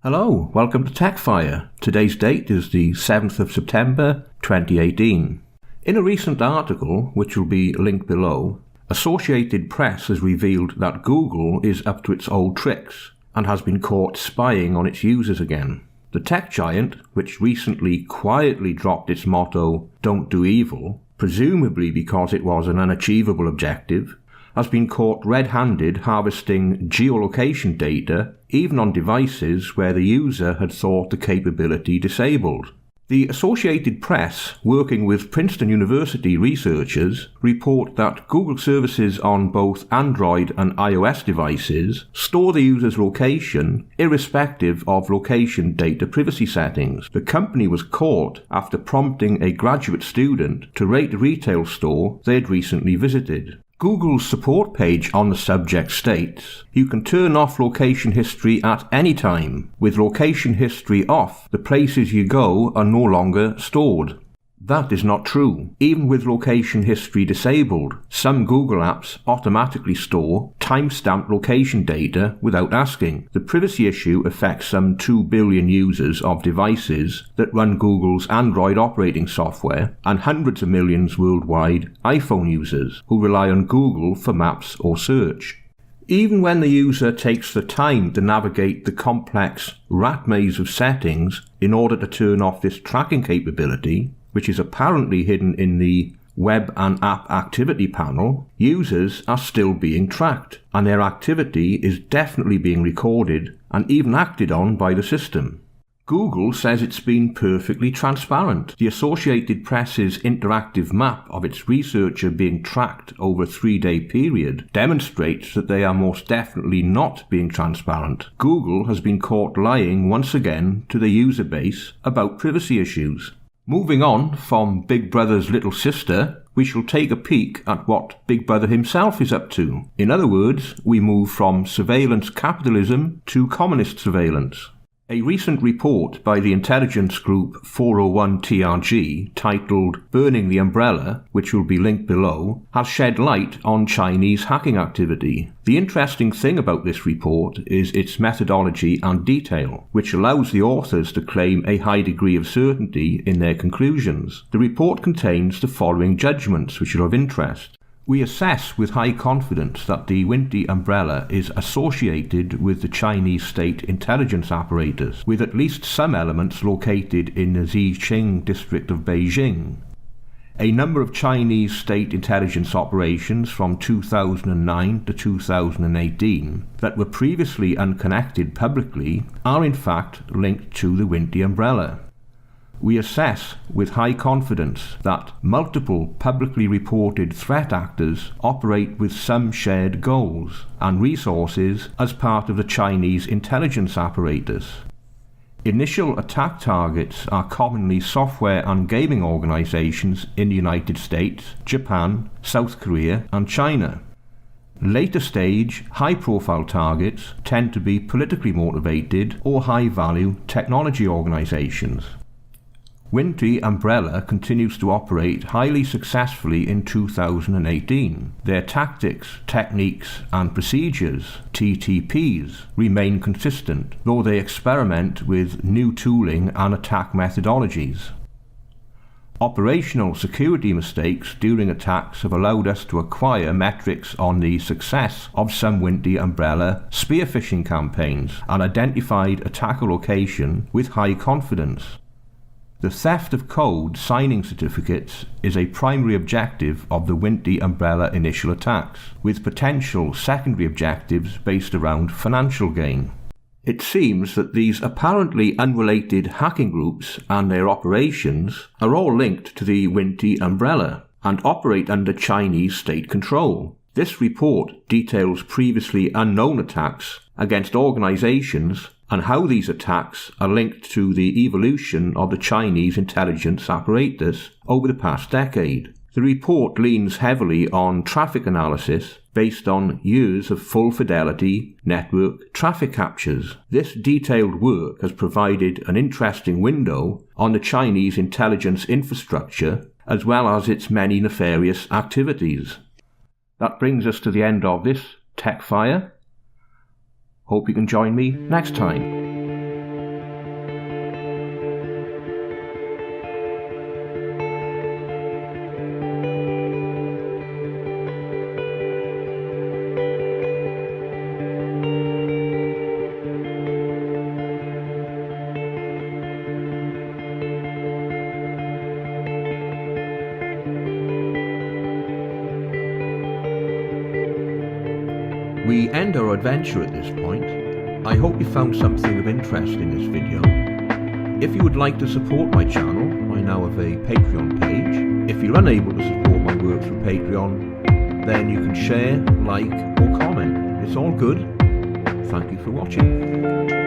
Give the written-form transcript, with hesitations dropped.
Hello, welcome to TechFire. Today's date is the 7th of September 2018. In a recent article, which will be linked below, Associated Press has revealed that Google is up to its old tricks and has been caught spying on its users again. The tech giant, which recently quietly dropped its motto, "Don't do evil," presumably because it was an unachievable objective, has been caught red-handed harvesting geolocation data even on devices where the user had thought the capability disabled. The Associated Press, working with Princeton University researchers, report that Google services on both Android and iOS devices store the user's location irrespective of location data privacy settings. The company was caught after prompting a graduate student to rate a retail store they had recently visited. Google's support page on the subject states, "You can turn off location history at any time. With location history off, the places you go are no longer stored." That is not true. Even with location history disabled, some Google apps automatically store timestamped location data without asking. The privacy issue affects some 2 billion users of devices that run Google's Android operating software and hundreds of millions worldwide iPhone users who rely on Google for maps or search. Even when the user takes the time to navigate the complex rat maze of settings in order to turn off this tracking capability, which is apparently hidden in the Web and App Activity panel, users are still being tracked, and their activity is definitely being recorded and even acted on by the system. Google says it's been perfectly transparent. The Associated Press's interactive map of its researcher being tracked over a 3-day period demonstrates that they are most definitely not being transparent. Google has been caught lying once again to the user base about privacy issues. Moving on from Big Brother's little sister, we shall take a peek at what Big Brother himself is up to. In other words, we move from surveillance capitalism to communist surveillance. A recent report by the intelligence group 401 TRG, titled "Burning the Umbrella," which will be linked below, has shed light on Chinese hacking activity. The interesting thing about this report is its methodology and detail, which allows the authors to claim a high degree of certainty in their conclusions. The report contains the following judgments which are of interest. We assess with high confidence that the Winty umbrella is associated with the Chinese state intelligence apparatus, with at least some elements located in the Xiqing district of Beijing. A number of Chinese state intelligence operations from 2009 to 2018 that were previously unconnected publicly are in fact linked to the Winty umbrella. We assess with high confidence that multiple publicly reported threat actors operate with some shared goals and resources as part of the Chinese intelligence apparatus. Initial attack targets are commonly software and gaming organizations in the United States, Japan, South Korea, and China. Later stage, high-profile targets tend to be politically motivated or high-value technology organizations. Winty umbrella continues to operate highly successfully in 2018. Their tactics, techniques and procedures, TTPs, remain consistent, though they experiment with new tooling and attack methodologies. Operational security mistakes during attacks have allowed us to acquire metrics on the success of some Winty umbrella spear phishing campaigns and identified attacker location with high confidence. The theft of code signing certificates is a primary objective of the Winty umbrella initial attacks, with potential secondary objectives based around financial gain. It seems that these apparently unrelated hacking groups and their operations are all linked to the Winty umbrella and operate under Chinese state control. This report details previously unknown attacks against organizations and how these attacks are linked to the evolution of the Chinese intelligence apparatus over the past decade. The report leans heavily on traffic analysis based on years of full-fidelity network traffic captures. This detailed work has provided an interesting window on the Chinese intelligence infrastructure as well as its many nefarious activities. That brings us to the end of this TechFire. Hope you can join me next time. We end our adventure at this point. I hope you found something of interest in this video. If you would like to support my channel, I now have a Patreon page. If you're unable to support my work through Patreon, then you can share, like, or comment. It's all good. Thank you for watching.